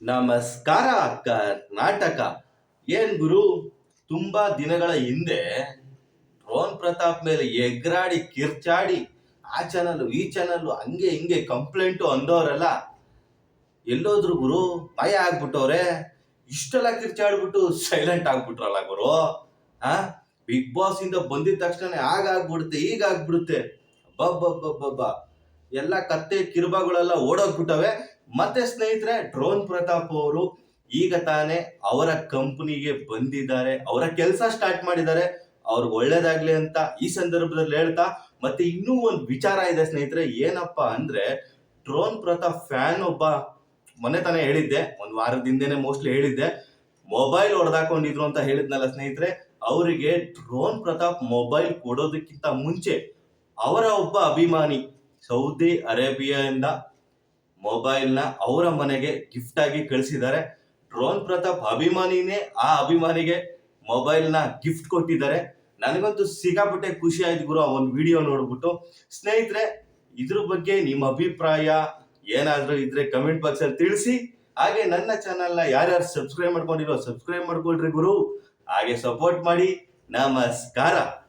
ನಮಸ್ಕಾರ ಕರ್ನಾಟಕ. ಏನ್ ಗುರು, ತುಂಬಾ ದಿನಗಳ ಹಿಂದೆ ಡ್ರೋನ್ ಪ್ರತಾಪ್ ಮೇಲೆ ಎಗ್ರಾಡಿ ಕಿರ್ಚಾಡಿ ಆ ಚಾನಲ್ ಈ ಚಾನಲ್ ಹಂಗೆ ಹಿಂಗೆ ಕಂಪ್ಲೇಂಟು ಅಂದವರೆಲ್ಲ ಎಲ್ಲೋದ್ರು ಗುರು? ಭಯ ಆಗ್ಬಿಟ್ಟವ್ರೆ. ಇಷ್ಟೆಲ್ಲ ಕಿರ್ಚಾಡ್ಬಿಟ್ಟು ಸೈಲೆಂಟ್ ಆಗ್ಬಿಟ್ರಲ್ಲ ಗುರು. ಬಿಗ್ ಬಾಸ್ ಇಂದ ಬಂದಿದ ತಕ್ಷಣ ಆಗಾಗ್ಬಿಡುತ್ತೆ ಈಗಾಗ್ಬಿಡುತ್ತೆ. ಬಬ್ಬ ಎಲ್ಲ ಕತ್ತೆ ಕಿರುಬಗಳೆಲ್ಲ ಓಡೋಗ್ಬಿಟ್ಟವೆ. ಮತ್ತೆ ಸ್ನೇಹಿತರೆ, ಡ್ರೋನ್ ಪ್ರತಾಪ್ ಅವರು ಈಗ ತಾನೇ ಅವರ ಕಂಪನಿಗೆ ಬಂದಿದ್ದಾರೆ, ಅವರ ಕೆಲಸ ಸ್ಟಾರ್ಟ್ ಮಾಡಿದ್ದಾರೆ. ಅವ್ರಿಗೆ ಒಳ್ಳೇದಾಗ್ಲಿ ಅಂತ ಈ ಸಂದರ್ಭದಲ್ಲಿ ಹೇಳ್ತಾ, ಮತ್ತೆ ಇನ್ನೂ ಒಂದು ವಿಚಾರ ಇದೆ ಸ್ನೇಹಿತರೆ. ಏನಪ್ಪಾ ಅಂದ್ರೆ, ಡ್ರೋನ್ ಪ್ರತಾಪ್ ಫ್ಯಾನ್ ಒಬ್ಬ ಮೊನ್ನೆ ತಾನೇ ಹೇಳಿದ್ದೆ, ಒಂದು ವಾರದ ಹಿಂದೆನೆ ಮೋಸ್ಟ್ಲಿ ಹೇಳಿದ್ದೆ, ಮೊಬೈಲ್ ಹೊಡೆದಾಕೊಂಡಿದ್ರು ಅಂತ ಹೇಳಿದ್ನಲ್ಲ ಸ್ನೇಹಿತರೆ. ಅವರಿಗೆ ಡ್ರೋನ್ ಪ್ರತಾಪ್ ಮೊಬೈಲ್ ಕೊಡೋದಕ್ಕಿಂತ ಮುಂಚೆ ಅವರ ಒಬ್ಬ ಅಭಿಮಾನಿ ಸೌದಿ ಅರೇಬಿಯಾದಿಂದ ಮೊಬೈಲ್ನ ಅವರ ಮನೆಗೆ ಗಿಫ್ಟ್ ಆಗಿ ಕಳಿಸಿದ್ದಾರೆ. ಡ್ರೋನ್ ಪ್ರತಾಪ್ ಅಭಿಮಾನಿನೇ ಆ ಅಭಿಮಾನಿಗೆ ಮೊಬೈಲ್ನ ಗಿಫ್ಟ್ ಕೊಟ್ಟಿದ್ದಾರೆ. ನನಗಂತೂ ಸಿಕ್ಕಾಪಟ್ಟೆ ಖುಷಿ ಆಯ್ತು ಗುರು ಆ ಒಂದು ವಿಡಿಯೋ ನೋಡ್ಬಿಟ್ಟು. ಸ್ನೇಹಿತರೆ, ಇದ್ರ ಬಗ್ಗೆ ನಿಮ್ಮ ಅಭಿಪ್ರಾಯ ಏನಾದ್ರೂ ಇದ್ರೆ ಕಮೆಂಟ್ ಬಾಕ್ಸ್ ಅಲ್ಲಿ ತಿಳಿಸಿ. ಹಾಗೆ ನನ್ನ ಚಾನಲ್ನ ಯಾರ್ಯಾರು ಸಬ್ಸ್ಕ್ರೈಬ್ ಮಾಡ್ಕೊಂಡಿರೋ ಸಬ್ಸ್ಕ್ರೈಬ್ ಮಾಡ್ಕೊಳ್ರಿ ಗುರು. ಹಾಗೆ ಸಪೋರ್ಟ್ ಮಾಡಿ. ನಮಸ್ಕಾರ.